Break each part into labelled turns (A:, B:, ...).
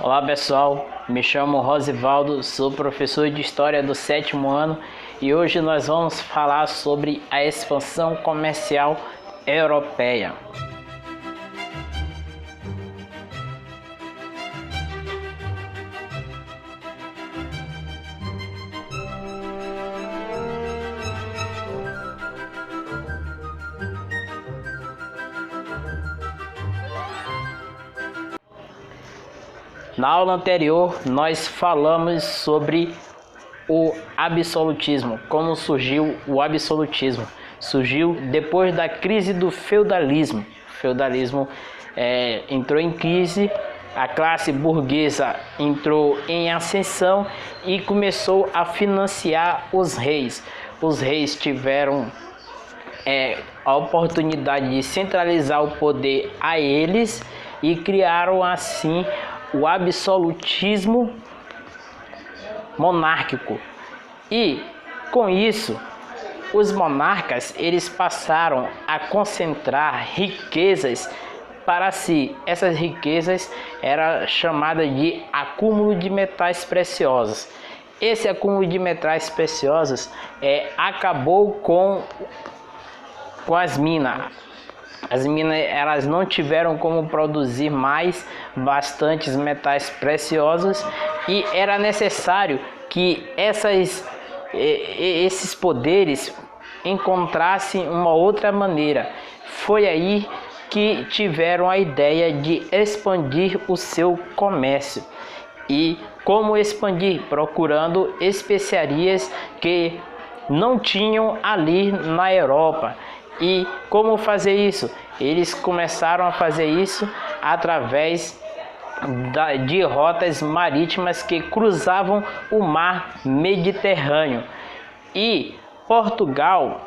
A: Olá pessoal, me chamo Rosivaldo, sou professor de História do 7º ano e hoje nós vamos falar sobre a expansão comercial europeia. Na aula anterior, nós falamos sobre o absolutismo, como surgiu o absolutismo. Surgiu depois da crise do feudalismo. O feudalismo entrou em crise, a classe burguesa entrou em ascensão e começou a financiar os reis. Os reis tiveram a oportunidade de centralizar o poder a eles e criaram assim o absolutismo monárquico. E com isso, os monarcas eles passaram a concentrar riquezas para si. Essas riquezas eram chamadas de acúmulo de metais preciosos. Esse acúmulo de metais preciosos acabou com as minas. As minas elas não tiveram como produzir mais bastantes metais preciosos e era necessário que esses poderes encontrassem uma outra maneira. Foi aí que tiveram a ideia de expandir o seu comércio. E como expandir? Procurando especiarias que não tinham ali na Europa. E como fazer isso? Eles começaram a fazer isso através de rotas marítimas que cruzavam o mar Mediterrâneo. E Portugal,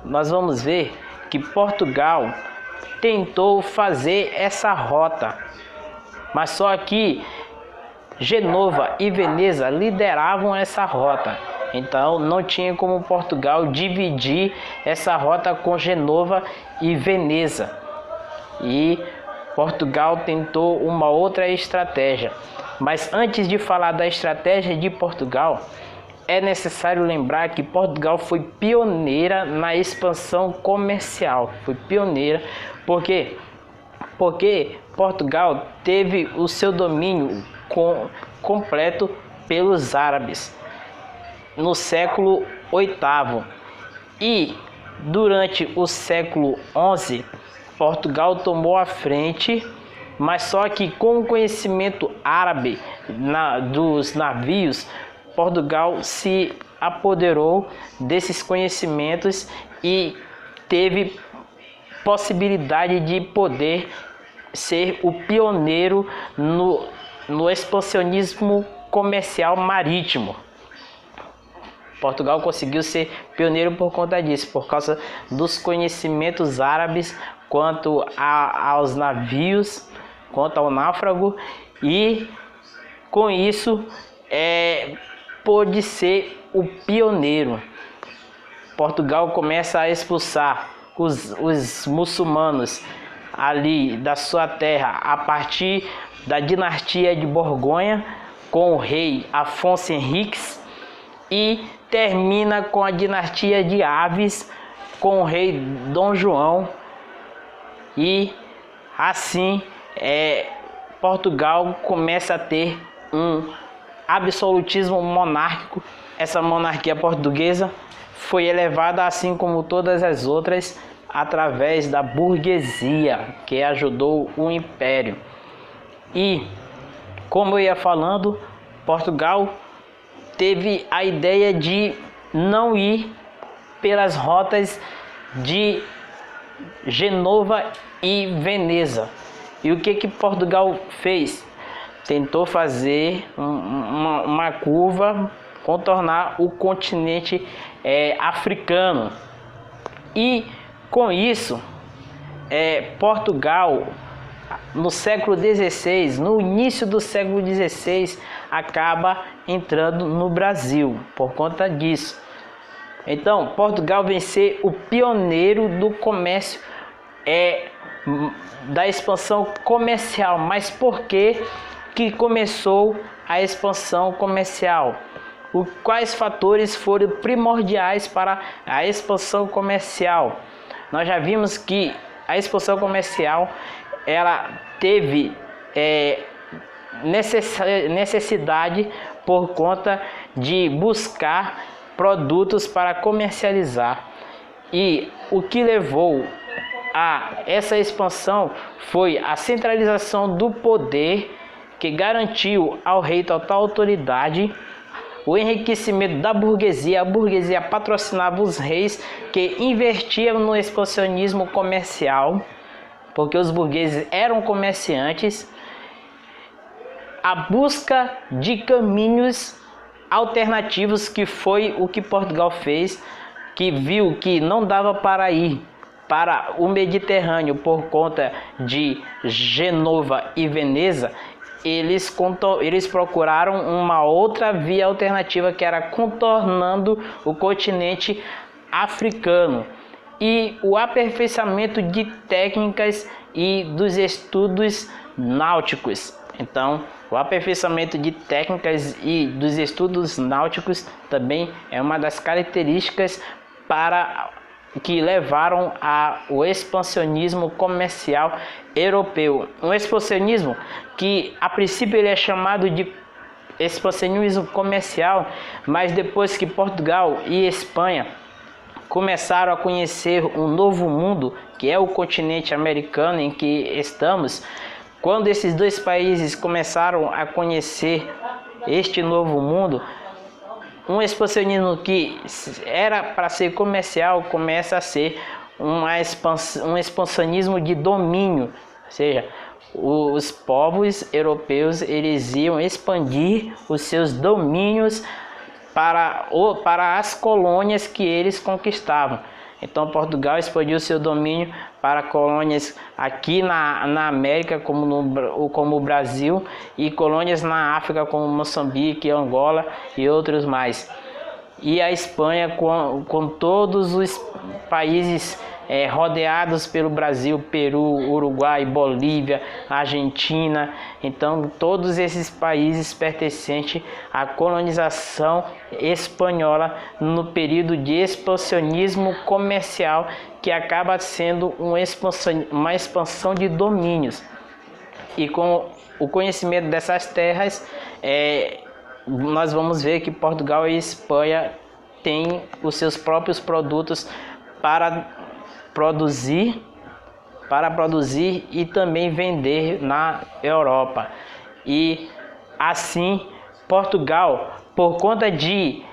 A: nós vamos ver que Portugal tentou fazer essa rota, mas só que Genova e Veneza lideravam essa rota. Então não tinha como Portugal dividir essa rota com Genova e Veneza. E Portugal tentou uma outra estratégia. Mas antes de falar da estratégia de Portugal, é necessário lembrar que Portugal foi pioneira na expansão comercial. Foi pioneira porque Portugal teve o seu domínio completo pelos árabes no século VIII e durante o século XI Portugal tomou a frente, mas só que com o conhecimento árabe dos navios, Portugal se apoderou desses conhecimentos e teve possibilidade de poder ser o pioneiro no expansionismo comercial marítimo. Portugal conseguiu ser pioneiro por conta disso, por causa dos conhecimentos árabes quanto aos navios, quanto ao náufrago, e com isso pôde ser o pioneiro. Portugal começa a expulsar os muçulmanos ali da sua terra a partir da dinastia de Borgonha com o rei Afonso Henriques e termina com a dinastia de Aves com o rei Dom João. E assim Portugal começa a ter um absolutismo monárquico. Essa monarquia portuguesa foi elevada, assim como todas as outras, através da burguesia que ajudou o império. E como eu ia falando, Portugal teve a ideia de não ir pelas rotas de Genova e Veneza. E o que Portugal fez? Tentou fazer uma curva, contornar o continente africano. E com isso, Portugal, no século XVI, no início do século XVI, acaba entrando no Brasil por conta disso. Então, Portugal vem ser o pioneiro do comércio, da expansão comercial. Mas por que que começou a expansão comercial? Quais fatores foram primordiais para a expansão comercial? Nós já vimos que a expansão comercial ela teve necessidade por conta de buscar produtos para comercializar. E o que levou a essa expansão foi a centralização do poder, que garantiu ao rei total autoridade, o enriquecimento da burguesia. A burguesia patrocinava os reis, que investiam no expansionismo comercial, porque os burgueses eram comerciantes. A busca de caminhos alternativos, que foi o que Portugal fez, que viu que não dava para ir para o Mediterrâneo por conta de Genova e Veneza. Eles procuraram uma outra via alternativa, que era contornando o continente africano, e o aperfeiçoamento de técnicas e dos estudos náuticos. Então, o aperfeiçoamento de técnicas e dos estudos náuticos também é uma das características que levaram ao expansionismo comercial europeu. Um expansionismo que a princípio ele é chamado de expansionismo comercial, mas depois que Portugal e Espanha começaram a conhecer um novo mundo, que é o continente americano em que estamos, quando esses dois países começaram a conhecer este novo mundo, um expansionismo que era para ser comercial começa a ser um expansionismo de domínio, ou seja, os povos europeus eles iam expandir os seus domínios para as colônias que eles conquistavam. Então Portugal expandiu seu domínio para colônias aqui na América, como o Brasil, e colônias na África, como Moçambique, Angola e outros mais. E a Espanha, com todos os países rodeados pelo Brasil, Peru, Uruguai, Bolívia, Argentina. Então todos esses países pertencentes à colonização espanhola no período de expansionismo comercial, que acaba sendo uma expansão de domínios. E com o conhecimento dessas terras, nós vamos ver que Portugal e Espanha têm os seus próprios produtos para produzir e também vender na Europa. E assim Portugal, por conta de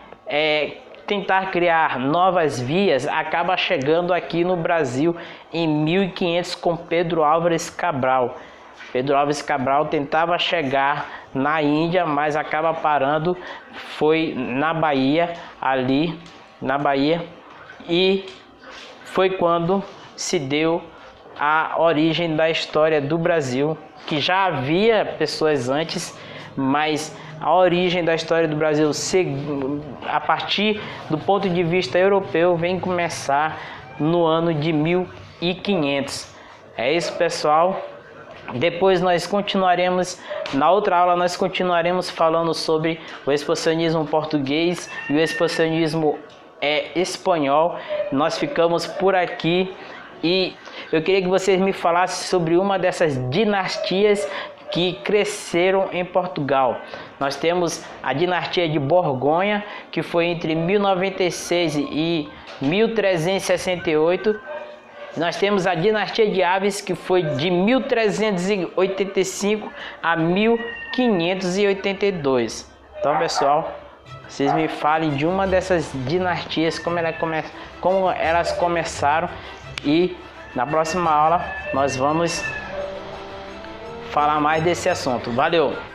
A: tentar criar novas vias, acaba chegando aqui no Brasil em 1500 com Pedro Álvares Cabral. Pedro Álvares Cabral tentava chegar na Índia, mas acaba parando, foi na Bahia, e foi quando se deu a origem da história do Brasil, que já havia pessoas antes, mas a origem da história do Brasil, a partir do ponto de vista europeu, vem começar no ano de 1500. É isso, pessoal. Depois nós continuaremos, na outra aula nós continuaremos falando sobre o expansionismo português e o expansionismo espanhol. Nós ficamos por aqui e eu queria que vocês me falassem sobre uma dessas dinastias que cresceram em Portugal. Nós temos a dinastia de Borgonha, que foi entre 1096 e 1368. Nós temos a dinastia de Aves, que foi de 1385 a 1582. Então, pessoal, vocês me falem de uma dessas dinastias, como elas começaram, e na próxima aula nós vamos falar mais desse assunto. Valeu!